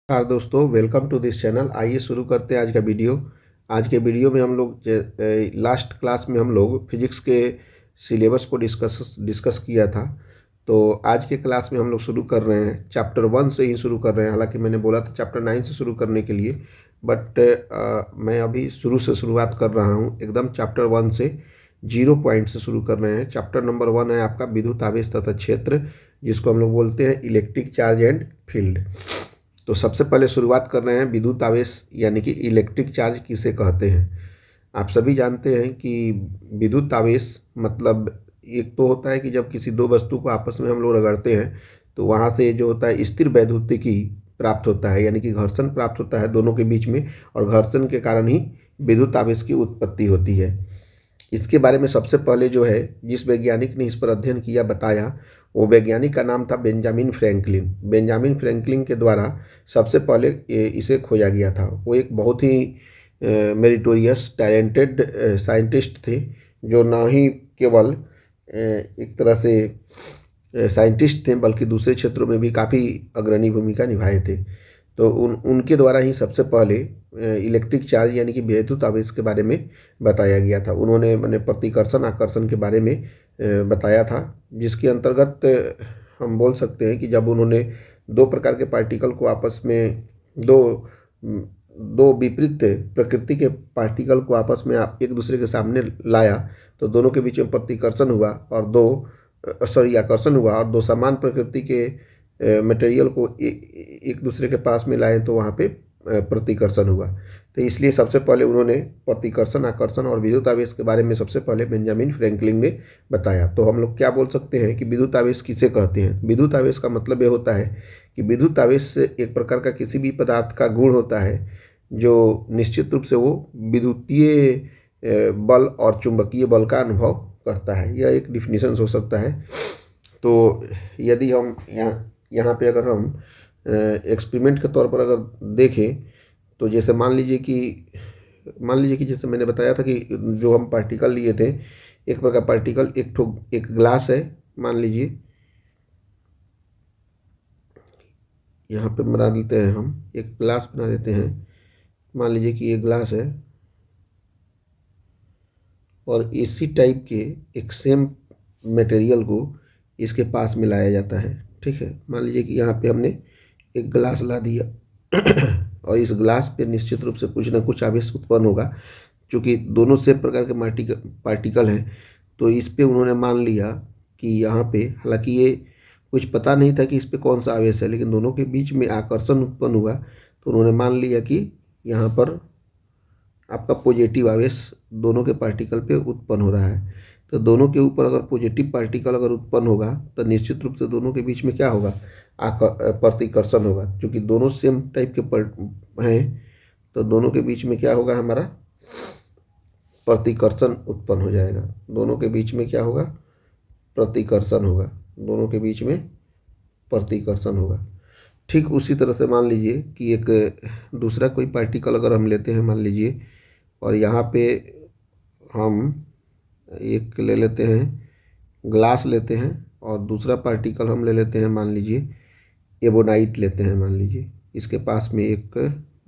नमस्कार दोस्तों, welcome to this channel. आइए शुरू करते हैं आज का वीडियो। आज के वीडियो में हम लोग लास्ट क्लास में हम लोग फिजिक्स के सिलेबस को डिस्कस किया था। तो आज के क्लास में हम लोग शुरू कर रहे हैं, चैप्टर 1 से ही शुरू कर रहे हैं। हालांकि मैंने बोला था चैप्टर 9 से शुरू करने के लिए, बट मैं अभी शुरू से शुरुआत कर रहा हूँ। एकदम चैप्टर 1 से 0 पॉइंट से शुरू कर रहे हैं। चैप्टर नंबर 1 है आपका विद्युत आवेश तथा क्षेत्र, जिसको हम लोग बोलते हैं इलेक्ट्रिक चार्ज एंड फील्ड। तो सबसे पहले शुरुआत कर रहे हैं विद्युत आवेश यानी कि इलेक्ट्रिक चार्ज किसे कहते हैं। आप सभी जानते हैं कि विद्युत आवेश मतलब एक तो होता है कि जब किसी दो वस्तु को आपस में हम लोग रगड़ते हैं तो वहाँ से जो होता है स्थिर वैद्युतिकी प्राप्त होता है, यानी कि घर्षण प्राप्त होता है दोनों के बीच में, और घर्षण के कारण ही विद्युत आवेश की उत्पत्ति होती है। इसके बारे में सबसे पहले जो है जिस वैज्ञानिक ने इस पर अध्ययन किया बताया, वो वैज्ञानिक का नाम था बेंजामिन फ्रैंकलिन। बेंजामिन फ्रैंकलिन के द्वारा सबसे पहले इसे खोजा गया था। वो एक बहुत ही मेरिटोरियस टैलेंटेड साइंटिस्ट थे, जो ना ही केवल एक तरह से साइंटिस्ट थे बल्कि दूसरे क्षेत्रों में भी काफ़ी अग्रणी भूमिका निभाए थे। तो उनके द्वारा ही सबसे पहले इलेक्ट्रिक चार्ज यानी कि विद्युत आवेश के बारे में बताया गया था। उन्होंने मैंने प्रतिकर्षण आकर्षण के बारे में बताया था, जिसके अंतर्गत हम बोल सकते हैं कि जब उन्होंने दो प्रकार के पार्टिकल को आपस में दो दो विपरीत प्रकृति के पार्टिकल को आपस में एक दूसरे के सामने लाया, तो दोनों के बीच में प्रतिकर्षण हुआ और आकर्षण हुआ, और दो समान प्रकृति के मटेरियल को एक दूसरे के पास में लाए तो वहाँ पे प्रतिकर्षण हुआ। तो इसलिए सबसे पहले उन्होंने प्रतिकर्षण आकर्षण और विद्युत आवेश के बारे में सबसे पहले बेंजामिन फ्रैंकलिन ने बताया। तो हम लोग क्या बोल सकते हैं कि विद्युत आवेश किसे कहते हैं। विद्युत आवेश का मतलब ये होता है कि विद्युत आवेश एक प्रकार का किसी भी पदार्थ का गुण होता है जो निश्चित रूप से वो विद्युतीय बल और चुंबकीय बल का अनुभव करता है। यह एक डिफिनीशन हो सकता है। तो यदि हम यहाँ पे अगर हम एक्सपेरिमेंट के तौर पर अगर देखें, तो जैसे मान लीजिए कि जैसे मैंने बताया था कि जो हम पार्टिकल लिए थे, एक प्रकार पार्टिकल एक ग्लास है, मान लीजिए यहाँ पे बना देते हैं, हम एक ग्लास बना देते हैं। मान लीजिए कि ये ग्लास है और इसी टाइप के एक सेम मटेरियल को इसके पास में लाया जाता है। ठीक है, मान लीजिए कि यहाँ पे हमने एक ग्लास ला दिया और इस ग्लास पे निश्चित रूप से कुछ ना कुछ आवेश उत्पन्न होगा। क्योंकि दोनों सेम प्रकार के पार्टिकल हैं, तो इस पे उन्होंने मान लिया कि यहाँ पे, हालांकि ये कुछ पता नहीं था कि इस पे कौन सा आवेश है, लेकिन दोनों के बीच में आकर्षण उत्पन्न हुआ, तो उन्होंने मान लिया कि यहाँ पर आपका पॉजिटिव आवेश दोनों के पार्टिकल पे उत्पन्न हो रहा है। तो दोनों के ऊपर अगर पॉजिटिव पार्टिकल अगर उत्पन्न होगा तो निश्चित रूप से दोनों के बीच में क्या होगा, प्रतिकर्षण होगा। क्योंकि दोनों सेम टाइप के हैं, तो दोनों के बीच में क्या होगा, हमारा प्रतिकर्षण उत्पन्न हो जाएगा। दोनों के बीच में क्या होगा, प्रतिकर्षण होगा। दोनों के बीच में प्रतिकर्षण होगा। ठीक उसी तरह से मान लीजिए कि एक दूसरा कोई पार्टिकल अगर हम लेते हैं, मान लीजिए, और यहाँ पे हम एक ले लेते हैं, ग्लास लेते हैं, और दूसरा पार्टिकल हम ले लेते हैं, मान लीजिए एबोनाइट लेते हैं। मान लीजिए इसके पास में एक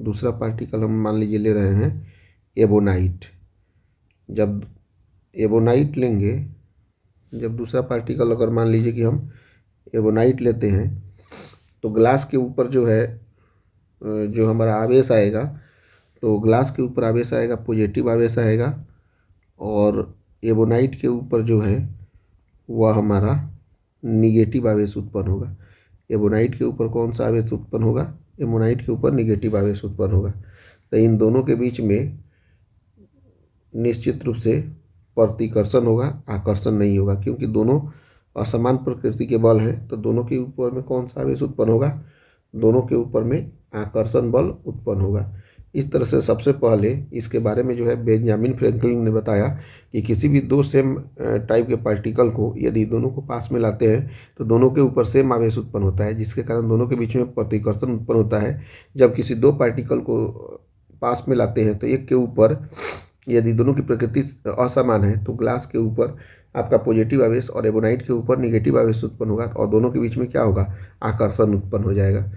दूसरा पार्टिकल हम मान लीजिए ले रहे हैं एबोनाइट। जब एबोनाइट लेंगे, जब दूसरा पार्टिकल अगर मान लीजिए कि हम एबोनाइट लेते हैं, तो ग्लास के ऊपर जो है जो हमारा आवेश आएगा, तो ग्लास के ऊपर आवेश आएगा, पॉजिटिव आवेश आएगा, और एबोनाइट के ऊपर जो है वह हमारा निगेटिव आवेश उत्पन्न होगा। एबोनाइट के ऊपर कौन सा आवेश उत्पन्न होगा, एबोनाइट के ऊपर निगेटिव आवेश उत्पन्न होगा। तो इन दोनों के बीच में निश्चित रूप से प्रतिकर्षण होगा, आकर्षण नहीं होगा। क्योंकि दोनों असमान प्रकृति के बल हैं, तो दोनों के ऊपर में कौन सा आवेश उत्पन्न होगा, दोनों के ऊपर में आकर्षण बल उत्पन्न होगा। इस तरह से सबसे पहले इसके बारे में जो है बेंजामिन फ्रैंकलिन ने बताया कि किसी भी दो सेम टाइप के पार्टिकल को यदि दोनों को पास में लाते हैं तो दोनों के ऊपर सेम आवेश उत्पन्न होता है, जिसके कारण दोनों के बीच में प्रतिकर्षण उत्पन्न होता है। जब किसी दो पार्टिकल को पास में लाते हैं तो एक के ऊपर यदि दोनों की प्रकृति असमान है तो ग्लास के ऊपर आपका पॉजिटिव आवेश और एबोनाइट के ऊपर निगेटिव आवेश उत्पन्न होगा, और दोनों के बीच में क्या होगा, आकर्षण उत्पन्न हो जाएगा।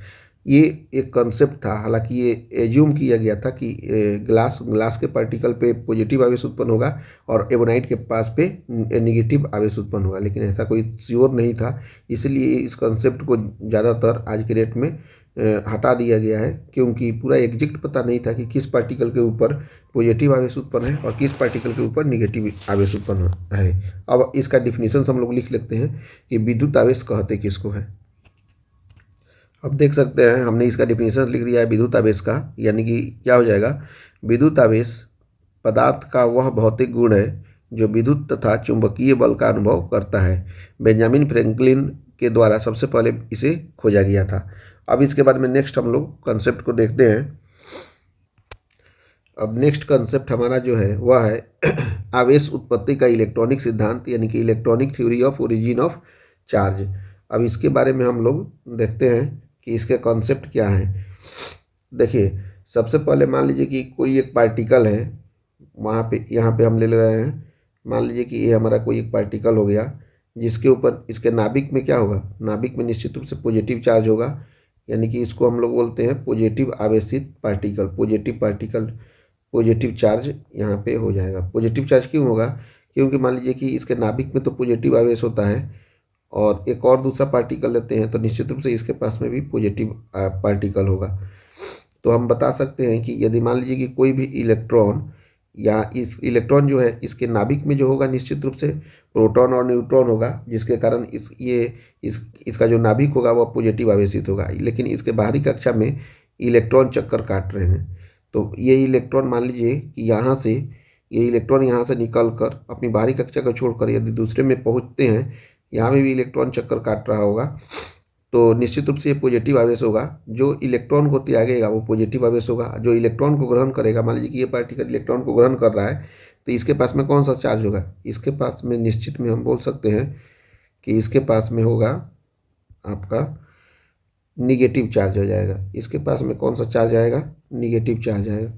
ये एक कंसेप्ट था। हालांकि ये एज्यूम किया गया था कि ग्लास के पार्टिकल पे पॉजिटिव आवेश उत्पन्न होगा और एबोनाइट के पास पे नेगेटिव आवेश उत्पन्न होगा, लेकिन ऐसा कोई श्योर नहीं था। इसलिए इस कंसेप्ट को ज़्यादातर आज के डेट में हटा दिया गया है, क्योंकि पूरा एग्जैक्ट पता नहीं था कि किस पार्टिकल के ऊपर पॉजिटिव आवेश उत्पन्न है और किस पार्टिकल के ऊपर नेगेटिव आवेश उत्पन्न है। अब इसका डिफिनीशन हम लोग लिख लेते हैं कि विद्युत आवेश कहते किसको है। अब देख सकते हैं हमने इसका डिफिनीशन लिख दिया है विद्युत आवेश का, यानी कि क्या हो जाएगा, विद्युत आवेश पदार्थ का वह भौतिक गुण है जो विद्युत तथा चुंबकीय बल का अनुभव करता है। बेंजामिन फ्रैंकलिन के द्वारा सबसे पहले इसे खोजा गया था। अब इसके बाद में नेक्स्ट हम लोग कंसेप्ट को देखते हैं। अब नेक्स्ट कंसेप्ट हमारा जो है वह है आवेश उत्पत्ति का इलेक्ट्रॉनिक सिद्धांत, यानी कि electronic theory of origin of charge. अब इसके बारे में हम लोग देखते हैं कि इसके कॉन्सेप्ट क्या हैं। देखिए, सबसे पहले मान लीजिए कि कोई एक पार्टिकल है, वहाँ पे यहाँ पे हम ले रहे हैं, मान लीजिए कि ये हमारा कोई एक पार्टिकल हो गया, जिसके ऊपर इसके नाभिक में क्या होगा, नाभिक में निश्चित रूप से पॉजिटिव चार्ज होगा, यानी कि इसको हम लोग बोलते हैं पॉजिटिव आवेशित पार्टिकल। पॉजिटिव चार्ज यहाँ पे हो जाएगा। पॉजिटिव चार्ज क्यों होगा, क्योंकि मान लीजिए कि इसके नाभिक में तो पॉजिटिव आवेश होता है और एक और दूसरा पार्टिकल लेते हैं तो निश्चित रूप से इसके पास में भी पॉजिटिव पार्टिकल होगा। तो हम बता सकते हैं कि यदि मान लीजिए कि कोई भी इलेक्ट्रॉन या इस इलेक्ट्रॉन जो है इसके नाभिक में जो होगा निश्चित रूप से प्रोटॉन और न्यूट्रॉन होगा, जिसके कारण इसका जो नाभिक होगा वह पॉजिटिव आवेशित होगा। लेकिन इसके बाहरी कक्षा में इलेक्ट्रॉन चक्कर काट रहे हैं, तो ये इलेक्ट्रॉन मान लीजिए कि ये इलेक्ट्रॉन यहाँ से निकल कर अपनी बाहरी कक्षा को छोड़कर यदि दूसरे में पहुँचते हैं, यहाँ में भी इलेक्ट्रॉन चक्कर काट रहा होगा, तो निश्चित रूप से ये पॉजिटिव आवेश होगा। जो इलेक्ट्रॉन को त्यागेगा वो पॉजिटिव आवेश होगा। जो इलेक्ट्रॉन को ग्रहण करेगा, मान लीजिए कि ये पार्टिकल इलेक्ट्रॉन को ग्रहण कर रहा है, तो इसके पास में कौन सा चार्ज होगा, इसके पास में निश्चित में हम बोल सकते हैं कि इसके पास में होगा आपका निगेटिव चार्ज हो जाएगा। इसके पास में कौन सा चार्ज आएगा, निगेटिव चार्ज आएगा।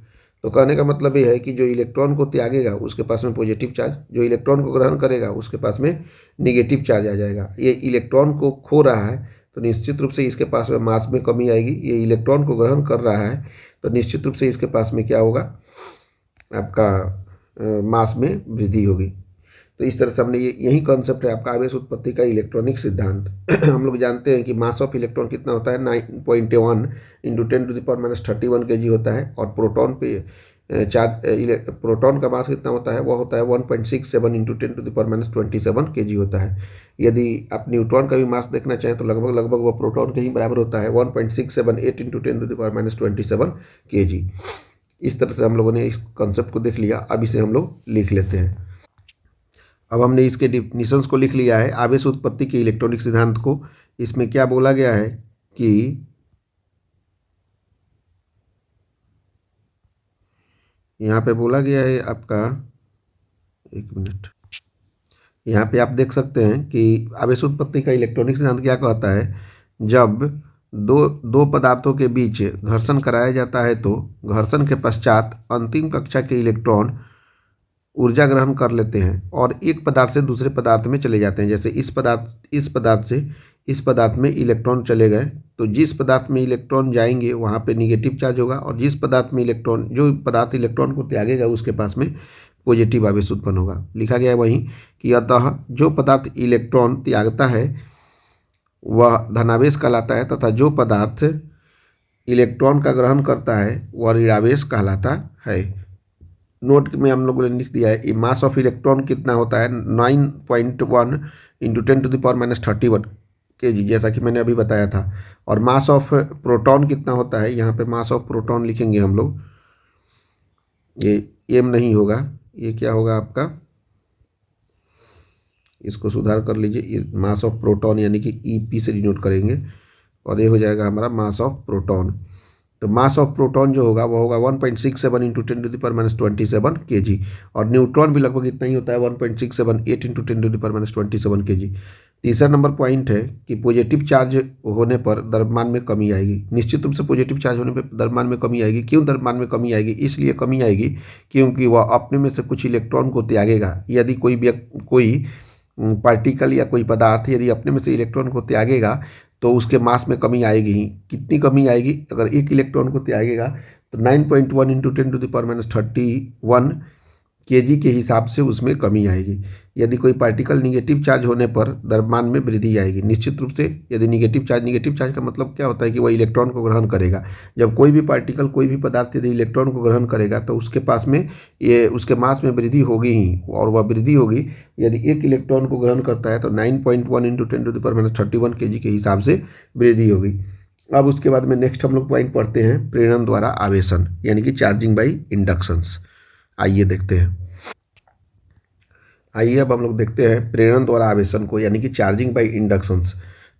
तो कहने का मतलब ये है कि जो इलेक्ट्रॉन को त्यागेगा उसके पास में पॉजिटिव चार्ज, जो इलेक्ट्रॉन को ग्रहण करेगा उसके पास में निगेटिव चार्ज आ जाएगा। ये इलेक्ट्रॉन को खो रहा है तो निश्चित रूप से इसके पास में मास में कमी आएगी। ये इलेक्ट्रॉन को ग्रहण कर रहा है तो निश्चित रूप से इसके पास में क्या होगा, आपका मास में वृद्धि होगी। तो इस तरह से हमने यही कॉन्सेप्ट है आपका आवेश उत्पत्ति का इलेक्ट्रॉनिक सिद्धांत। हम लोग जानते हैं कि मास ऑफ इलेक्ट्रॉन कितना होता है, 9.1 × 10⁻³ kg होता है, और प्रोटॉन का मास कितना होता है, वह होता है 1.67 × 10⁻27 kg होता है। यदि आप न्यूट्रॉन का भी मास देखना चाहें तो लगभग वह प्रोटॉन के ही बराबर होता है, 1.678 × 10⁻27 kg। इस तरह से हम लोगों ने इस कॉन्सेप्ट को देख लिया। अब इसे हम लोग लिख लेते हैं। अब हमने इसके डिफिनीशंस को लिख लिया है आवेश उत्पत्ति के इलेक्ट्रॉनिक सिद्धांत को। इसमें क्या बोला गया है कि यहाँ पे बोला गया है आपका, एक मिनट, यहाँ पे आप देख सकते हैं कि आवेश उत्पत्ति का इलेक्ट्रॉनिक सिद्धांत क्या कहता है, जब दो पदार्थों के बीच घर्षण कराया जाता है तो घर्षण के पश्चात अंतिम कक्षा के इलेक्ट्रॉन ऊर्जा ग्रहण कर लेते हैं और एक पदार्थ से दूसरे पदार्थ में चले जाते हैं। जैसे इस पदार्थ से इस पदार्थ में इलेक्ट्रॉन चले गए, तो जिस पदार्थ में इलेक्ट्रॉन जाएंगे वहाँ पे निगेटिव चार्ज होगा, और जिस पदार्थ में जो पदार्थ इलेक्ट्रॉन को त्यागेगा उसके पास में पॉजिटिव आवेश उत्पन्न होगा। लिखा गया है वहीं कि अतः जो पदार्थ इलेक्ट्रॉन त्यागता है वह धनावेश कहलाता है, तथा जो पदार्थ इलेक्ट्रॉन का ग्रहण करता है वह ऋणावेश कहलाता है। नोट में हम लोगों ने लिख दिया है, मास ऑफ इलेक्ट्रॉन कितना होता है, 9.1 × 10⁻31 kg, जैसा कि मैंने अभी बताया था। और मास ऑफ प्रोटॉन कितना होता है, यहाँ पे मास ऑफ प्रोटॉन लिखेंगे हम लोग, ये एम नहीं होगा, ये क्या होगा आपका, इसको सुधार कर लीजिए, मास ऑफ प्रोटॉन यानी कि ईपी से डिनोट करेंगे, और ये हो जाएगा हमारा मास ऑफ प्रोटॉन। तो मास ऑफ प्रोटॉन जो होगा वो होगा 1.67 × 10⁻27 kg, और न्यूट्रॉन भी लगभग इतना ही होता है, 1.678 × 10⁻27 kg। तीसरा नंबर पॉइंट है कि पॉजिटिव चार्ज होने पर द्रव्यमान में कमी आएगी। निश्चित रूप से पॉजिटिव चार्ज होने पर द्रव्यमान में कमी आएगी। क्यों द्रव्यमान में कमी आएगी, इसलिए कमी आएगी क्योंकि वह अपने में से कुछ इलेक्ट्रॉन को त्यागेगा। यदि कोई पार्टिकल या कोई पदार्थ यदि अपने में से इलेक्ट्रॉन को त्यागेगा तो उसके मास में कमी आएगी ही। कितनी कमी आएगी? अगर एक इलेक्ट्रॉन को त्यागेगा तो 9.1 इंटू 10⁻31 केजी के हिसाब से उसमें कमी आएगी। यदि कोई पार्टिकल निगेटिव चार्ज होने पर द्रव्यमान में वृद्धि आएगी। निश्चित रूप से यदि निगेटिव चार्ज का मतलब क्या होता है कि वह इलेक्ट्रॉन को ग्रहण करेगा। जब कोई भी पार्टिकल, कोई भी पदार्थ यदि इलेक्ट्रॉन को ग्रहण करेगा तो उसके पास में ये उसके मास में वृद्धि होगी ही, और वह वृद्धि होगी यदि एक इलेक्ट्रॉन को ग्रहण करता है तो 9.1 इंटू 10⁻31 केजी के हिसाब से वृद्धि होगी। अब उसके बाद में नेक्स्ट हम लोग पॉइंट पढ़ते हैं प्रेरण द्वारा आवेशन, यानी कि चार्जिंग बाई इंडक्शंस। आइए देखते हैं। आइए अब हम लोग देखते हैं प्रेरण द्वारा आवेशन को, यानी कि चार्जिंग बाई इंडक्शंस।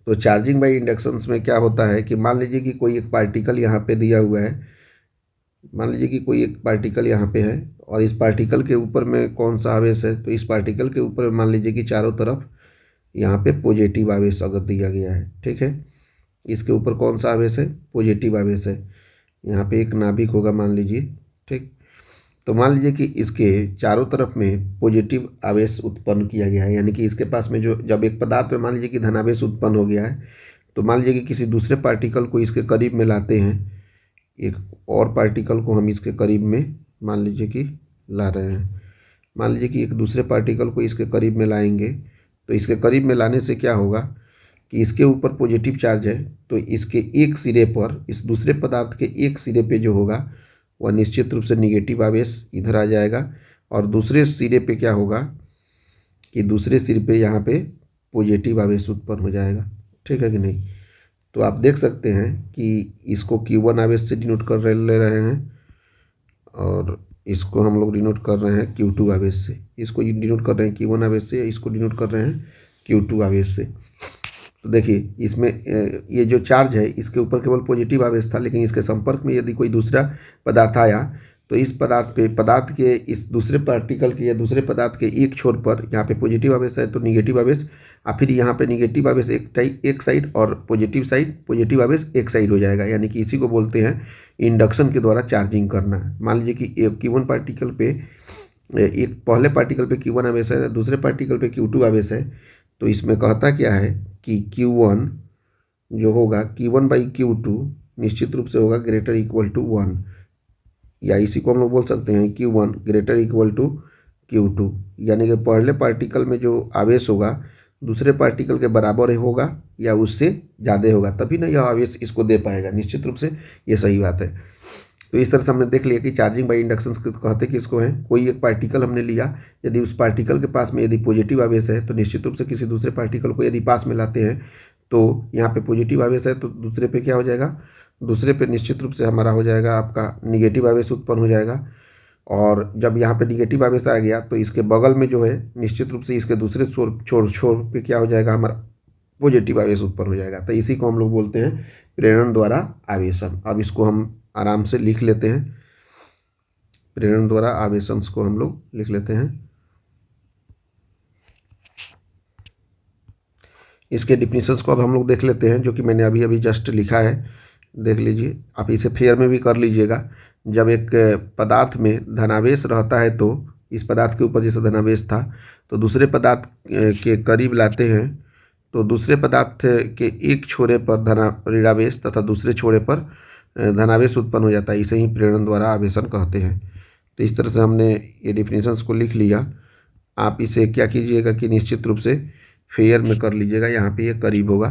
तो चार्जिंग बाई इंडक्शंस में क्या होता है कि मान लीजिए कि कोई एक पार्टिकल यहाँ पे दिया हुआ है। मान लीजिए कि कोई एक पार्टिकल यहाँ पे है और इस पार्टिकल के ऊपर में कौन सा आवेश है, तो इस पार्टिकल के ऊपर मान लीजिए कि चारों तरफ यहाँ पे पॉजिटिव आवेश अगर दिया गया है, ठीक है। इसके ऊपर कौन सा आवेश है? पॉजिटिव आवेश है। यहाँ पे एक नाभिक होगा मान लीजिए, ठीक। तो मान लीजिए कि इसके चारों तरफ में पॉजिटिव आवेश उत्पन्न किया गया है, यानी कि इसके पास में जो जब एक पदार्थ में मान लीजिए कि धनावेश उत्पन्न हो गया है, तो मान लीजिए कि किसी दूसरे पार्टिकल को इसके करीब में लाते हैं। एक और पार्टिकल को हम इसके करीब में मान लीजिए कि ला रहे हैं। मान लीजिए कि एक दूसरे पार्टिकल को इसके करीब में लाएंगे, तो इसके करीब में लाने से क्या होगा कि इसके ऊपर पॉजिटिव चार्ज है, तो इसके एक सिरे पर, इस दूसरे पदार्थ के एक सिरे पे जो होगा वह निश्चित रूप से निगेटिव आवेश इधर आ जाएगा, और दूसरे सिरे पे क्या होगा कि दूसरे सिरे पे यहाँ पे पॉजिटिव आवेश उत्पन्न हो जाएगा, ठीक है कि नहीं। तो आप देख सकते हैं कि इसको Q1 आवेश से डिनोट कर ले रहे हैं, और इसको हम लोग डिनोट कर रहे हैं Q2 आवेश से। इसको डिनोट कर रहे हैं Q1 आवेश से, इसको डिनोट कर रहे हैं Q2 आवेश से। तो देखिए इसमें ये जो चार्ज है इसके ऊपर केवल पॉजिटिव आवेश था, लेकिन इसके संपर्क में यदि कोई दूसरा पदार्थ आया तो इस पदार्थ के इस दूसरे पार्टिकल के या दूसरे पदार्थ के एक छोर पर यहाँ पे पॉजिटिव आवेश है तो निगेटिव आवेश, और फिर यहाँ पे निगेटिव आवेश एक साइड और पॉजिटिव आवेश एक साइड हो जाएगा। यानी कि इसी को बोलते हैं इंडक्शन के द्वारा चार्जिंग करना। मान लीजिए कि एक Q1 पार्टिकल पे, एक पहले पार्टिकल पे Q1 आवेश है, दूसरे पार्टिकल पे Q2 आवेश है। तो इसमें कहता क्या है कि Q1 जो होगा Q1/Q2 निश्चित रूप से होगा ग्रेटर इक्वल टू 1, या इसी को हम लोग बोल सकते हैं Q1 greater equal to Q2। यानी कि पहले पार्टिकल में जो आवेश होगा दूसरे पार्टिकल के बराबर होगा या उससे ज़्यादा होगा, तभी ना यह आवेश इसको दे पाएगा। निश्चित रूप से ये सही बात है। तो इस तरह से हमने देख लिया कि चार्जिंग बाई इंडक्शन कहते किसको हैं। कोई एक पार्टिकल हमने लिया, यदि उस पार्टिकल के पास में यदि पॉजिटिव आवेश है तो निश्चित रूप से किसी दूसरे पार्टिकल को यदि पास में लाते हैं तो यहाँ पे पॉजिटिव आवेश है तो दूसरे पे क्या हो जाएगा, दूसरे पे निश्चित रूप से हमारा हो जाएगा आपका निगेटिव आवेश उत्पन्न हो जाएगा। और जब यहाँ पे निगेटिव आवेश आ गया तो इसके बगल में जो है निश्चित रूप से इसके दूसरे छोर पे क्या हो जाएगा, हमारा पॉजिटिव आवेश उत्पन्न हो जाएगा। तो इसी को हम लोग बोलते हैं प्रेरण द्वारा आवेशन। अब इसको हम आराम से लिख लेते हैं, प्रेरण द्वारा आवेशन को हम लोग लिख लेते हैं। इसके डिफिनीशंस को अब हम लोग देख लेते हैं, जो कि मैंने अभी अभी जस्ट लिखा है, देख लीजिए। आप इसे फेयर में भी कर लीजिएगा। जब एक पदार्थ में धनावेश रहता है तो इस पदार्थ के ऊपर जैसे धनावेश था तो दूसरे पदार्थ के करीब लाते हैं तो दूसरे पदार्थ के एक छोरे पर ऋणावेश तथा दूसरे छोरे पर धनावेश उत्पन्न हो जाता है। इसे ही प्रेरण द्वारा आवेशन कहते हैं। तो इस तरह से हमने ये डिफिनीशंस को लिख लिया। आप इसे क्या कीजिएगा कि निश्चित रूप से फेयर में कर लीजिएगा, यहाँ पे ये करीब होगा,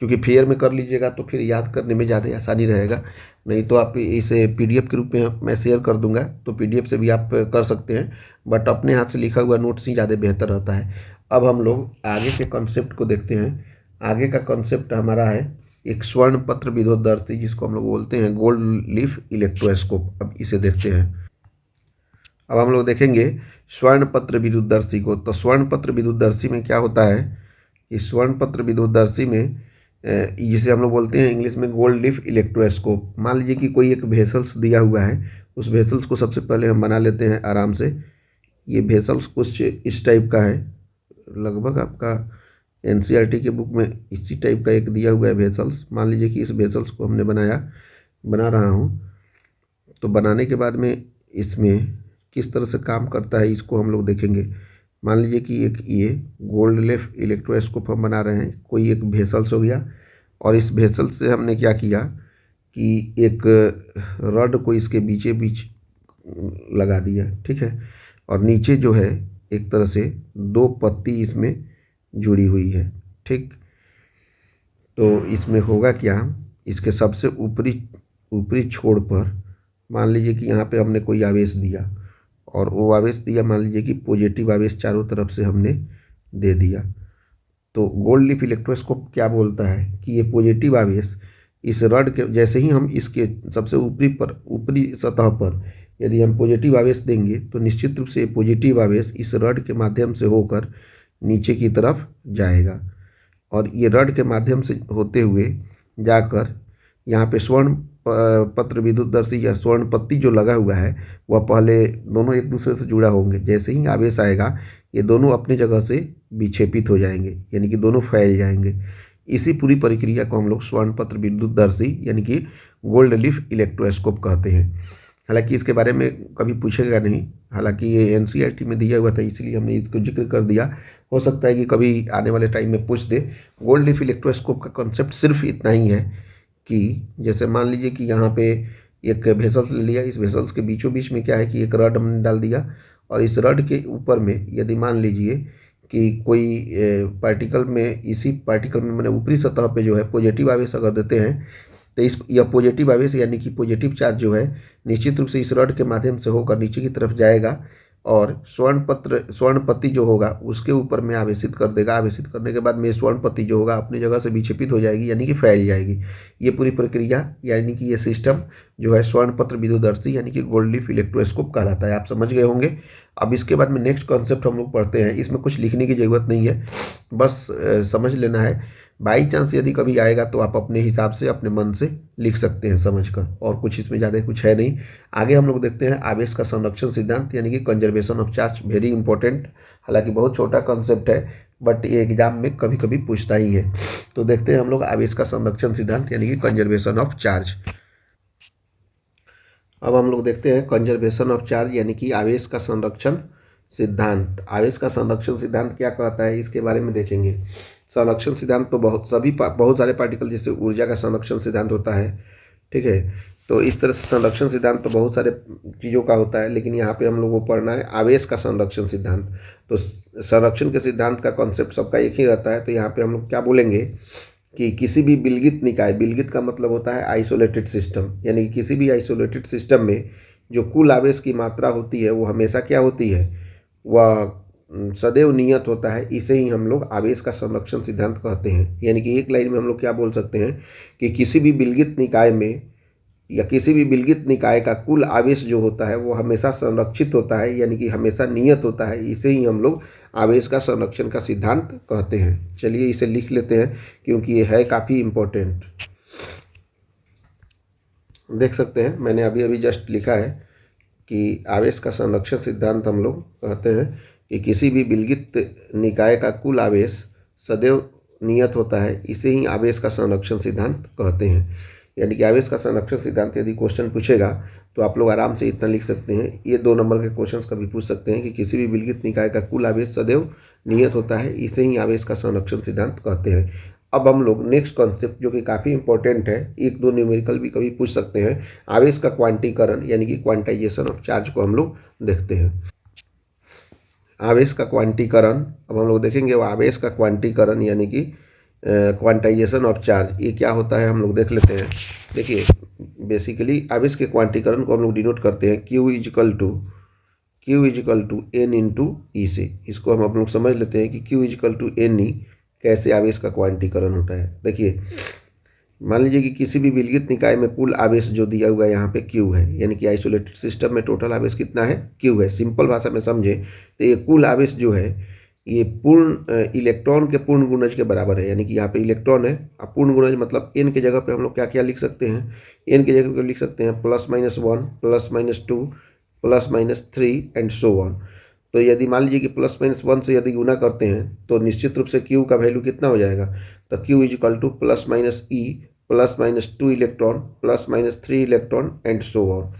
क्योंकि फेयर में कर लीजिएगा तो फिर याद करने में ज़्यादा आसानी रहेगा। नहीं तो आप इसे PDF के रूप में मैं शेयर कर दूंगा तो PDF से भी आप कर सकते हैं, बट अपने हाथ से लिखा हुआ नोट्स ही ज़्यादा बेहतर रहता है। अब हम लोग आगे के कॉन्सेप्ट को देखते हैं। आगे का कॉन्सेप्ट हमारा है एक स्वर्ण पत्र विद्युतदर्शी, जिसको हम लोग बोलते हैं गोल्ड लीफ इलेक्ट्रोस्कोप। अब इसे देखते हैं। अब हम लोग देखेंगे स्वर्ण पत्र विद्युतदर्शी को। तो स्वर्ण पत्र विद्युतदर्शी में क्या होता है कि स्वर्ण पत्र विद्युतदर्शी में जिसे हम लोग बोलते हैं इंग्लिश में गोल्ड लीफ इलेक्ट्रोस्कोप। मान लीजिए कि कोई एक वेसल्स दिया हुआ है, उस वेसल्स को सबसे पहले हम बना लेते हैं आराम से। ये वेसल्स कुछ इस टाइप का है, लगभग आपका NCERT के बुक में इसी टाइप का एक दिया हुआ है वेसल्स। मान लीजिए कि इस वेसल्स को हमने बना रहा हूँ। तो बनाने के बाद में इसमें किस तरह से काम करता है इसको हम लोग देखेंगे। मान लीजिए कि एक ये गोल्ड लीफ इलेक्ट्रोस्कोप हम बना रहे हैं, कोई एक वेसल्स हो गया, और इस वेसल से हमने क्या किया कि एक रड को इसके बीचे बीच लगा दिया, ठीक है। और नीचे जो है एक तरह से 2 पत्ती इसमें जुड़ी हुई है, ठीक। तो इसमें होगा क्या, इसके सबसे ऊपरी ऊपरी छोर पर मान लीजिए कि यहाँ पे हमने कोई आवेश दिया, और वो आवेश दिया मान लीजिए कि पॉजिटिव आवेश चारों तरफ से हमने दे दिया। तो गोल्ड लीफ इलेक्ट्रोस्कोप क्या बोलता है कि ये पॉजिटिव आवेश इस रड के, जैसे ही हम इसके सबसे ऊपरी सतह पर यदि हम पॉजिटिव आवेश देंगे तो निश्चित रूप से पॉजिटिव आवेश इस रड के माध्यम से होकर नीचे की तरफ जाएगा, और ये रड के माध्यम से होते हुए जाकर यहाँ पे स्वर्ण पत्र विद्युतदर्शी या स्वर्ण पत्ती जो लगा हुआ है वह पहले दोनों एक दूसरे से जुड़ा होंगे। जैसे ही आवेश आएगा ये दोनों अपनी जगह से विक्षेपित हो जाएंगे, यानी कि दोनों फैल जाएंगे। इसी पूरी प्रक्रिया को हम लोग स्वर्ण पत्र विद्युतदर्शी यानी कि गोल्ड लीफ इलेक्ट्रोस्कोप कहते हैं। हालांकि इसके बारे में कभी पूछेगा नहीं, हालांकि ये एनसीईआरटी में दिया हुआ था इसलिए हमने इसको जिक्र कर दिया। हो सकता है कि कभी आने वाले टाइम में पूछ दे। गोल्ड लीफ इलेक्ट्रोस्कोप का कॉन्सेप्ट सिर्फ इतना ही है कि जैसे मान लीजिए कि यहाँ पे एक वेसल्स ले लिया, इस वेसल्स के बीचों बीच में क्या है कि एक रड हमने डाल दिया, और इस रड के ऊपर में यदि मान लीजिए कि कोई पार्टिकल में, इसी पार्टिकल में मैंने ऊपरी सतह पे जो है पॉजिटिव आवेश अगर देते हैं तो यह पॉजिटिव आवेश यानी कि पॉजिटिव चार्ज जो है निश्चित रूप से इस रड के माध्यम से होकर नीचे की तरफ जाएगा, और स्वर्ण पत्ती जो होगा उसके ऊपर में आवेशित कर देगा। आवेशित करने के बाद में स्वर्ण पत्ती जो होगा अपनी जगह से विक्षेपित हो जाएगी, यानी कि फैल जाएगी। ये पूरी प्रक्रिया यानी कि ये सिस्टम जो है स्वर्ण पत्र विद्युतदर्शी यानी कि गोल्ड लीफ इलेक्ट्रोस्कोप कहलाता है। आप समझ गए होंगे। अब इसके बाद में नेक्स्ट कॉन्सेप्ट हम लोग पढ़ते हैं। इसमें कुछ लिखने की ज़रूरत नहीं है, बस समझ लेना है। बाई चांस यदि कभी आएगा तो आप अपने हिसाब से अपने मन से लिख सकते हैं समझकर, और कुछ इसमें ज़्यादा कुछ है नहीं। आगे हम लोग देखते हैं आवेश का संरक्षण सिद्धांत यानी कि conservation of charge. Very important, हालांकि बहुत छोटा कॉन्सेप्ट है बट ये एग्जाम में कभी कभी पूछता ही है। तो देखते हैं हम लोग आवेश का संरक्षण सिद्धांत यानी कि कंजर्वेशन ऑफ चार्ज। अब हम लोग देखते हैं कंजर्वेशन ऑफ चार्ज यानी कि आवेश का संरक्षण सिद्धांत। आवेश का संरक्षण सिद्धांत क्या कहता है इसके बारे में देखेंगे। संरक्षण सिद्धांत तो बहुत सारे पार्टिकल, जैसे ऊर्जा का संरक्षण सिद्धांत होता है, ठीक है। तो इस तरह से संरक्षण सिद्धांत तो बहुत सारे चीज़ों का होता है, लेकिन यहाँ पे हम लोग को पढ़ना है आवेश का संरक्षण सिद्धांत। तो संरक्षण के सिद्धांत का कॉन्सेप्ट सबका एक ही रहता है। तो यहाँ पे हम लोग क्या बोलेंगे कि किसी भी विलगित निकाय, विलगित का मतलब होता है आइसोलेटेड सिस्टम, यानी कि किसी भी आइसोलेटेड सिस्टम में जो कुल आवेश की मात्रा होती है वो हमेशा क्या होती है, वह सदैव नियत होता है। इसे ही हम लोग आवेश का संरक्षण सिद्धांत कहते हैं। यानी कि एक लाइन में हम लोग क्या बोल सकते हैं कि किसी भी विलगित निकाय में या किसी भी विलगित निकाय का कुल आवेश जो होता है वो हमेशा संरक्षित होता है, यानी कि हमेशा नियत होता है। इसे ही हम लोग आवेश का संरक्षण का सिद्धांत कहते हैं। चलिए इसे लिख लेते हैं क्योंकि ये है काफ़ी इम्पोर्टेंट। देख सकते हैं मैंने अभी अभी जस्ट लिखा है कि आवेश का संरक्षण सिद्धांत हम लोग कहते हैं कि किसी भी विलगित निकाय का कुल आवेश सदैव नियत होता है। इसे ही आवेश का संरक्षण सिद्धांत कहते हैं। यानी कि आवेश का संरक्षण सिद्धांत यदि क्वेश्चन पूछेगा तो आप लोग आराम से इतना लिख सकते हैं। ये 2 नंबर के क्वेश्चंस कभी पूछ सकते हैं कि किसी भी विलगित निकाय का कुल आवेश सदैव नियत होता है। इसे ही आवेश का संरक्षण सिद्धांत कहते हैं। अब हम लोग नेक्स्ट कॉन्सेप्ट जो कि काफ़ी इंपॉर्टेंट है, 1-2 न्यूमेरिकल भी कभी पूछ सकते हैं, आवेश का क्वांटीकरण यानी कि क्वांटाइजेशन ऑफ चार्ज को हम लोग देखते हैं। आवेश का क्वांटीकरण अब हम लोग देखेंगे। वो आवेश का क्वांटीकरण यानी कि क्वांटाइजेशन ऑफ चार्ज, ये क्या होता है हम लोग देख लेते हैं। देखिए बेसिकली आवेश के क्वांटीकरण को हम लोग डिनोट करते हैं Q equal to N into e से। इसको हम लोग समझ लेते हैं कि Q इजिकल टू N कैसे आवेश का क्वांटीकरण होता है। देखिए मान लीजिए कि किसी भी विलगित निकाय में कुल आवेश जो दिया हुआ है यहाँ पे Q है, यानी कि आइसोलेटेड सिस्टम में टोटल आवेश कितना है, Q है। सिंपल भाषा में समझे तो ये कुल आवेश जो है ये पूर्ण इलेक्ट्रॉन के पूर्ण गुणज के बराबर है। यानी कि यहाँ पे इलेक्ट्रॉन है, अब पूर्ण गुणज मतलब n के जगह पे हम लोग क्या क्या लिख सकते हैं, n के जगह पे लिख सकते हैं +-1 +-2 +-3 एंड सो ऑन। तो यदि मान लीजिए कि +-1 से यदि गुना करते हैं तो निश्चित रूप से Q का वैल्यू कितना हो जाएगा, तो Q equal to +-E +-2 electron +-3 electron and so on.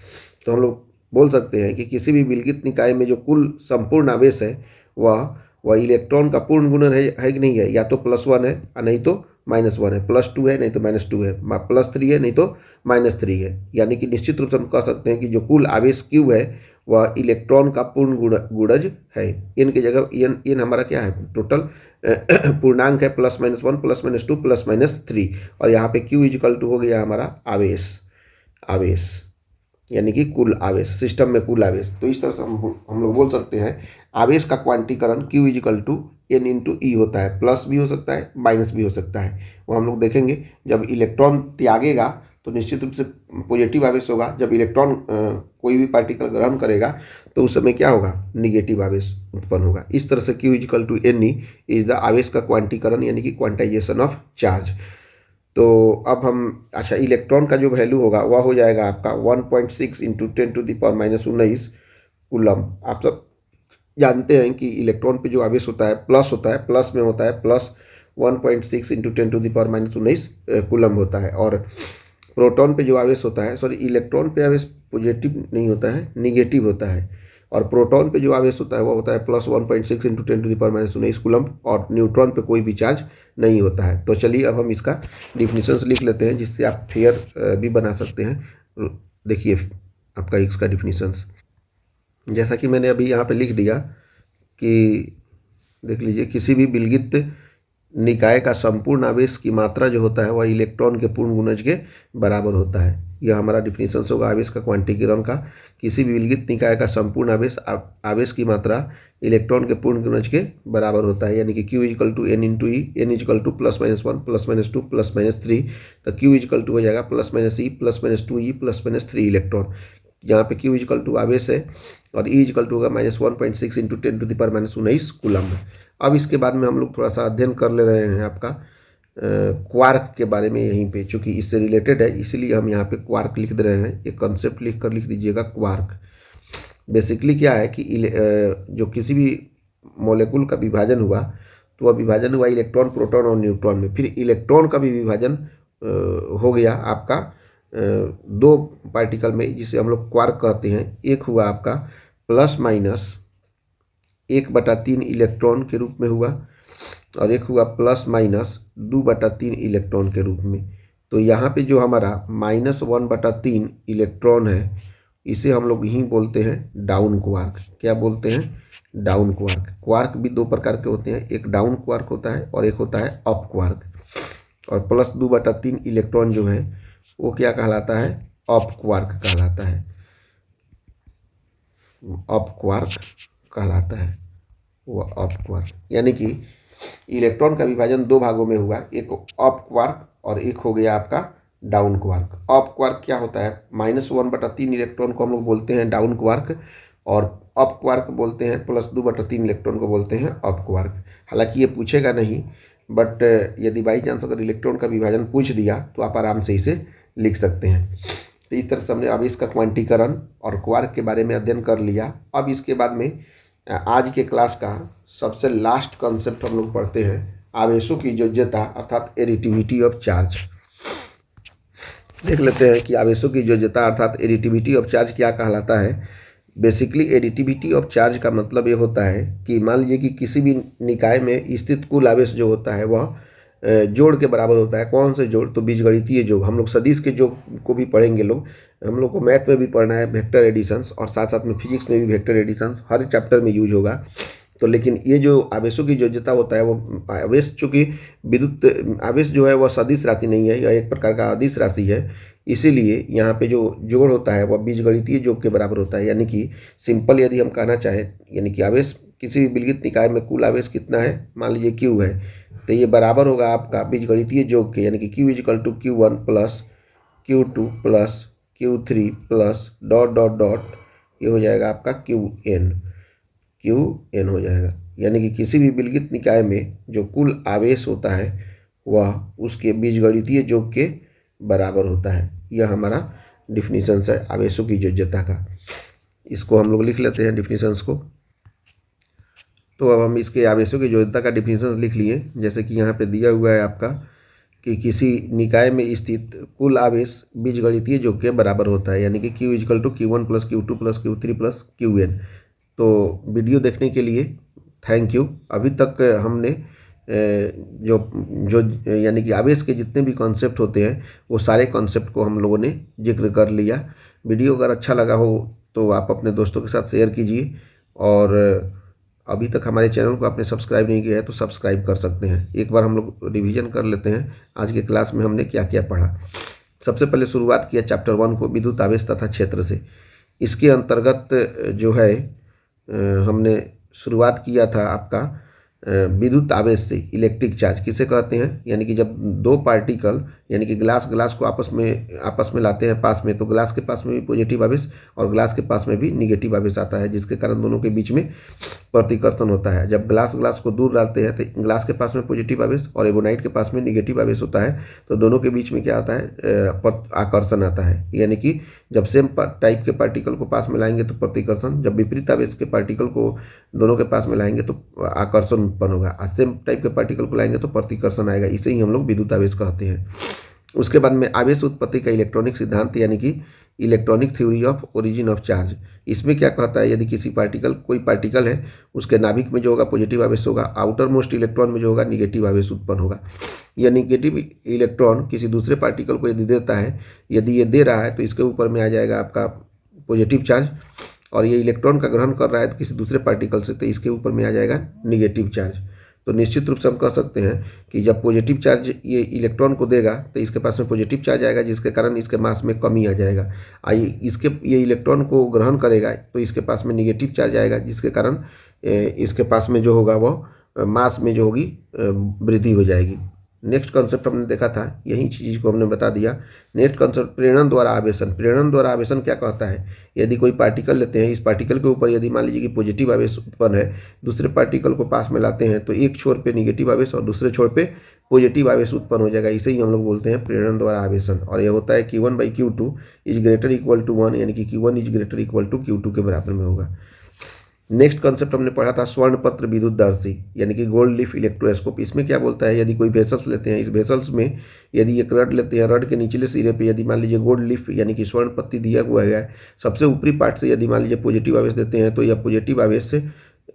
तो हम लोग बोल सकते हैं कि किसी भी विलगित निकाय में जो कुल संपूर्ण आवेश है वह इलेक्ट्रॉन का पूर्ण गुणन है कि नहीं है, या तो +1 है या नहीं तो -1 है, +2 है नहीं तो -2 है, +3 है नहीं तो -3 है। यानी कि निश्चित रूप से हम कह सकते हैं कि जो कुल आवेश Q है वह इलेक्ट्रॉन का पूर्ण गुणज है। इन की जगह इन हमारा क्या है, टोटल पूर्णांक है, +-1 +-2 +-3, और यहाँ पे Q इक्वल टू हो गया हमारा आवेश यानी कि कुल आवेश, सिस्टम में कुल आवेश। तो इस तरह से हम लोग बोल सकते हैं आवेश का क्वांटीकरण Q equal to N into e होता है। प्लस भी हो सकता है, माइनस भी हो सकता है, वो हम लोग देखेंगे। जब इलेक्ट्रॉन त्यागेगा तो निश्चित रूप से पॉजिटिव आवेश होगा, जब इलेक्ट्रॉन कोई भी पार्टिकल ग्रहण करेगा तो उस समय क्या होगा, निगेटिव आवेश उत्पन्न होगा। इस तरह से Q equal to N is the आवेश का क्वांटीकरण यानी कि क्वांटाइजेशन ऑफ चार्ज। तो अब हम अच्छा, इलेक्ट्रॉन का जो वैल्यू होगा वह हो जाएगा आपका 1.6 इंटू 10⁻⁻19 कूलम। आप सब जानते हैं कि इलेक्ट्रॉन पे जो आवेश होता है प्लस होता है, प्लस में होता है प्लस 1.6 इंटू 10⁻⁻19 कूलम होता है, और प्रोटॉन पे जो आवेश होता है, सॉरी इलेक्ट्रॉन पे आवेश पॉजिटिव नहीं होता है, निगेटिव होता है, और प्रोटॉन पे जो आवेश होता है वो होता है +1.6 इंटू 10⁻⁻19 कूलम, और न्यूट्रॉन पे कोई भी चार्ज नहीं होता है। तो चलिए अब हम इसका डिफिनीशंस लिख लेते हैं, जिससे आप फेयर भी बना सकते हैं। देखिए आपका इसका डिफिनीशंस, जैसा कि मैंने अभी यहाँ पे लिख दिया कि देख लीजिए, किसी भी विलगित निकाय का संपूर्ण आवेश की मात्रा जो होता है वह इलेक्ट्रॉन के पूर्ण गुणज के बराबर होता है। यह हमारा डिफिनीशन होगा आवेश का क्वांटीकरण का। किसी भी विलगित निकाय का संपूर्ण आवेश की मात्रा इलेक्ट्रॉन के पूर्ण गुणज के बराबर होता है, यानी कि Q equal to N into e, N equal to +-1 +-2 +-3, तो Q इक्वल टू हो जाएगा +-E +-2E +-3 इलेक्ट्रॉन। यहाँ पे Q इक्वल टू आवेश है और E इक्वल टू होगा -1.6 इंटू 10⁻⁻19 कूलम। अब इसके बाद में हम लोग थोड़ा सा अध्ययन कर ले रहे हैं आपका क्वार्क के बारे में यहीं पे, चूँकि इससे रिलेटेड है इसलिए हम यहाँ पे क्वार्क लिख दे रहे हैं। एक कंसेप्ट लिख दीजिएगा क्वार्क। बेसिकली क्या है कि जो किसी भी मॉलिक्यूल का विभाजन हुआ तो वह विभाजन हुआ इलेक्ट्रॉन, प्रोटॉन और न्यूट्रॉन में। फिर इलेक्ट्रॉन का भी विभाजन हो गया आपका दो पार्टिकल में, जिसे हम लोग क्वार्क कहते हैं। एक हुआ आपका +-1/3 इलेक्ट्रॉन के रूप में हुआ, और एक हुआ +-2/3 इलेक्ट्रॉन के रूप में। तो यहाँ पे जो हमारा -1/3 इलेक्ट्रॉन है, इसे हम लोग यहीं बोलते हैं डाउन क्वार्क। क्या बोलते हैं, डाउन क्वार्क। क्वार्क भी दो प्रकार के होते हैं, एक डाउन क्वार्क होता है और एक होता है अप क्वार्क। और +2/3 इलेक्ट्रॉन जो है वो क्या कहलाता है, अप क्वार्क कहलाता है, अप क्वार्क कहलाता है वो अप क्वार्क। यानी कि इलेक्ट्रॉन का विभाजन दो भागों में हुआ, एक अप क्वार्क और एक हो गया आपका डाउन क्वार्क। अप क्वार्क क्या होता है, -1/3 इलेक्ट्रॉन को हम लोग बोलते हैं डाउन क्वार्क, और अप क्वार्क बोलते हैं +2/3 इलेक्ट्रॉन को बोलते हैं अप क्वार्क। हालांकि ये पूछेगा नहीं, बट यदि बाई चांस अगर इलेक्ट्रॉन का विभाजन पूछ दिया तो आप आराम से इसे लिख सकते हैं। तो इस तरह से हमने अब इसका क्वांटीकरण और क्वार्क के बारे में अध्ययन कर लिया। अब इसके बाद में आज के क्लास का सबसे लास्ट कॉन्सेप्ट हम लोग पढ़ते हैं, आवेशों की योज्यता अर्थात एडिटिविटी ऑफ चार्ज। देख लेते हैं कि आवेशों की योज्यता अर्थात एडिटिविटी ऑफ चार्ज क्या कहलाता है। बेसिकली एडिटिविटी ऑफ चार्ज का मतलब ये होता है कि मान लीजिए कि किसी भी निकाय में स्थित कुल आवेश जो होता है वह जोड़ के बराबर होता है। कौन से जोड़, तो बीजगणितीय जोड़। हम लोग सदिश के जोड़ को भी पढ़ेंगे लोग, हम लोग को मैथ में भी पढ़ना है वेक्टर एडिशंस, और साथ साथ में फिजिक्स में भी वेक्टर एडिशंस हर चैप्टर में यूज होगा। तो लेकिन ये जो आवेशों की योज्यता होता है वो आवेश, चूँकि विद्युत आवेश जो है वह सदिश राशि नहीं है, यह एक प्रकार का अदिश राशि है, इसीलिए यहाँ पे जो जोड़ होता है वह बीजगणितीय जोड़ के बराबर होता है। यानी कि सिंपल यदि हम कहना चाहें, यानी कि आवेश किसी भी विलगित निकाय में कुल आवेश कितना है, मान लीजिए Q है, तो ये बराबर होगा आपका बीजगणितीय जोड़ के, यानी कि Q equal to Q1 plus Q2 plus Q3 plus ... ये हो जाएगा आपका Qn हो जाएगा। यानी कि किसी भी विलगित निकाय में जो कुल आवेश होता है वह उसके बीजगणितीय जोड़ के बराबर होता है। यह हमारा डिफिनीशंस है आवेशों की योज्यता का। इसको हम लोग लिख लेते हैं डिफिनीशंस को। तो अब हम इसके आवेशों की योज्यता का डिफिनीशंस लिख लिए, जैसे कि यहाँ पे दिया हुआ है आपका कि किसी निकाय में स्थित कुल आवेश बीजगणितीय जोड़ के बराबर होता है, यानी कि Q equal to Q1 plus Q2 plus Q3 plus Qn। तो वीडियो देखने के लिए थैंक यू। अभी तक हमने जो जो यानी कि आवेश के जितने भी कॉन्सेप्ट होते हैं वो सारे कॉन्सेप्ट को हम लोगों ने जिक्र कर लिया। वीडियो अगर अच्छा लगा हो तो आप अपने दोस्तों के साथ शेयर कीजिए, और अभी तक हमारे चैनल को आपने सब्सक्राइब नहीं किया है तो सब्सक्राइब कर सकते हैं। एक बार हम लोग रिवीजन कर लेते हैं आज के क्लास में हमने क्या क्या पढ़ा। सबसे पहले शुरुआत किया चैप्टर 1 को, विद्युत आवेश तथा क्षेत्र से। इसके अंतर्गत जो है हमने शुरुआत किया था आपका विद्युत आवेश से, इलेक्ट्रिक चार्ज किसे कहते हैं, यानी कि जब दो पार्टिकल यानी कि ग्लास को आपस में लाते हैं पास में, तो ग्लास के पास में भी पॉजिटिव आवेश और ग्लास के पास में भी निगेटिव आवेश आता है, जिसके कारण दोनों के बीच में प्रतिकर्षण होता है। जब ग्लास को दूर डालते हैं तो ग्लास के पास में पॉजिटिव आवेश और एबोनाइट के पास में निगेटिव आवेश होता है, तो दोनों के बीच में क्या आता है, आकर्षण आता है। यानी कि जब सेम टाइप के पार्टिकल को पास में लाएंगे तो प्रतिकर्षण, जब विपरीत आवेश के पार्टिकल को दोनों के पास में लाएंगे तो आकर्षण उत्पन्न होगा। सेम टाइप के पार्टिकल को लाएंगे तो प्रतिकर्षण आएगा। इसे ही हम लोग विद्युत आवेश कहते हैं। उसके बाद में आवेश उत्पत्ति का इलेक्ट्रॉनिक सिद्धांत, यानी कि electronic theory of origin of charge. इसमें क्या कहता है, यदि कोई पार्टिकल है, उसके नाभिक में जो होगा पॉजिटिव आवेश होगा, आउटर मोस्ट इलेक्ट्रॉन में जो होगा निगेटिव आवेश उत्पन्न होगा। यह निगेटिव इलेक्ट्रॉन किसी दूसरे पार्टिकल को यदि देता है, यदि ये दे रहा है तो इसके ऊपर में आ जाएगा आपका पॉजिटिव चार्ज, और ये इलेक्ट्रॉन का ग्रहण कर रहा है तो किसी दूसरे पार्टिकल से, तो इसके ऊपर में आ जाएगा निगेटिव चार्ज। तो निश्चित रूप से हम कह सकते हैं कि जब पॉजिटिव चार्ज ये इलेक्ट्रॉन को देगा तो इसके पास में पॉजिटिव चार्ज आएगा, जिसके कारण इसके मास में कमी आ जाएगा। ये इलेक्ट्रॉन को ग्रहण करेगा तो इसके पास में निगेटिव चार्ज आएगा, जिसके कारण इसके पास में जो होगा वो मास में जो होगी वृद्धि हो जाएगी। नेक्स्ट कॉन्सेप्ट हमने देखा था, यही चीज़ को हमने बता दिया। नेक्स्ट कॉन्सेप्ट प्रेरण द्वारा आवेशन। प्रेरण द्वारा आवेशन क्या कहता है, यदि कोई पार्टिकल लेते हैं, इस पार्टिकल के ऊपर यदि मान लीजिए कि पॉजिटिव आवेश उत्पन्न है, दूसरे पार्टिकल को पास में लाते हैं तो एक छोर पे निगेटिव आवेश और दूसरे छोर पे पॉजिटिव आवेश उत्पन्न हो जाएगा। इसे ही हम लोग बोलते हैं प्रेरण द्वारा आवेशन। और यह होता है Q1/Q2 is greater equal to 1, यानी कि Q1 is greater equal to Q2 के बराबर में होगा। नेक्स्ट कॉन्सेप्ट हमने पढ़ा था स्वर्ण पत्र विद्युतदर्शी, यानी कि गोल्ड लीफ इलेक्ट्रोस्कोप। इसमें क्या बोलता है, यदि कोई वेसल्स लेते हैं, इस वेसल्स में यदि एक रड लेते हैं, रड के निचले सिरे पे यदि मान लीजिए गोल्ड लीफ यानी कि स्वर्ण पत्ती दिया हुआ है, सबसे ऊपरी पार्ट से यदि मान लीजिए पॉजिटिव आवेश देते हैं, तो यह पॉजिटिव आवेश से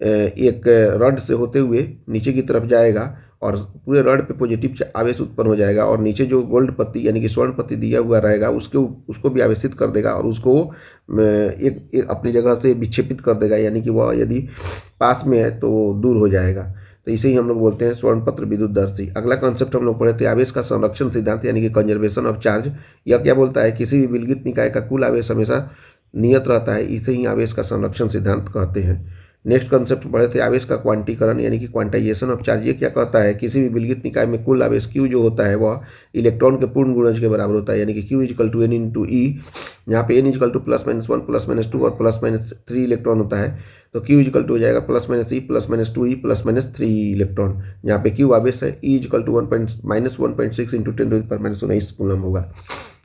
एक रड से होते हुए नीचे की तरफ जाएगा और पूरे रड पे पॉजिटिव आवेश उत्पन्न हो जाएगा, और नीचे जो गोल्ड पत्ती यानी कि स्वर्ण पत्ती दिया हुआ रहेगा उसको भी आवेशित कर देगा और उसको एक अपनी जगह से विक्षेपित कर देगा, यानी कि वह यदि पास में है तो दूर हो जाएगा। तो इसे ही हम लोग बोलते हैं स्वर्ण पत्र विद्युतदर्शी। अगला कॉन्सेप्ट हम लोग पढ़े थे आवेश का संरक्षण सिद्धांत, यानी कि कंजर्वेशन ऑफ चार्ज। यह क्या बोलता है, किसी भी विलगित निकाय का कुल आवेश हमेशा नियत रहता है, इसे ही आवेश का संरक्षण सिद्धांत कहते हैं। नेक्स्ट कॉन्सेप्ट पढ़े थे आवेश का क्वांटीकरण, यानी कि क्वांटाइजेशन ऑफ चार्ज। ये क्या कहता है, किसी भी विलगित निकाय में कुल आवेश Q जो होता है वह इलेक्ट्रॉन के पूर्ण गुणज के बराबर होता है, यानी कि Q = N × E। यहाँ पे N = +-1 +-2 और +-3 इलेक्ट्रॉन होता है, तो Q = हो जाएगा +-E +-2E +-3 इलेक्ट्रॉन। यहाँ पे Q आवेश है, E = -1.6 × 10⁻⁻⁹ कूलम होगा।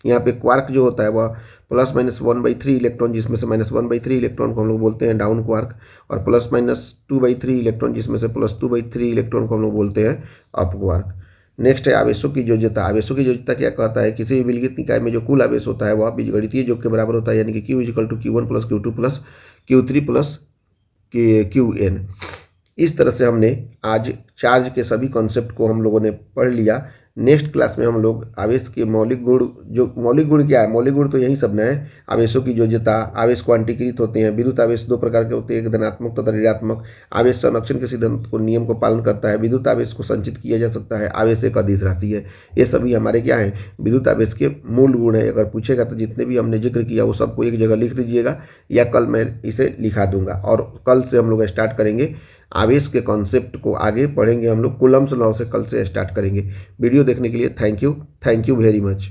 यहाँ पे क्वार्क जो होता है वह +-1/3 इलेक्ट्रॉन, जिसमें से -1/3 इलेक्ट्रॉन को हम लोग बोलते हैं डाउन क्वार्क, और +-2/3 इलेक्ट्रॉन, जिसमें से +2/3 इलेक्ट्रॉन को हम लोग बोलते हैं अप क्वार्क। नेक्स्ट है आवेशों की योज्यता। आवेशों की योज्यता क्या कहता है, किसी भी विलगित निकाय में जो कुल आवेश होता है वह बीजगणितीय योग के बराबर होता है, यानी कि Q = Q1 + Q2 + Q3 + Qn। इस तरह से हमने आज चार्ज के सभी कॉन्सेप्ट को हम लोगों ने पढ़ लिया। नेक्स्ट क्लास में हम लोग आवेश के मौलिक गुण क्या है, मौलिक गुण तो यही सब है, आवेशों की योज्यता, आवेश क्वांटीकृत होते हैं, विद्युत आवेश दो प्रकार के होते हैं, एक धनात्मक तथा ऋणात्मक। आवेश संरक्षण के सिद्धांत को नियम को पालन करता है, विद्युत आवेश को संचित किया जा सकता है, आवेश एक अदिश राशि है। ये सभी हमारे क्या है, विद्युत आवेश के मूल गुण है। अगर पूछेगा तो जितने भी हमने जिक्र किया वो सबको एक जगह लिख दीजिएगा, या कल मैं इसे लिखा दूंगा, और कल से हम लोग स्टार्ट करेंगे आवेश के कॉन्सेप्ट को, आगे पढ़ेंगे हम लोग कूलम्स लॉ से, कल से स्टार्ट करेंगे। वीडियो देखने के लिए थैंक यू वेरी मच।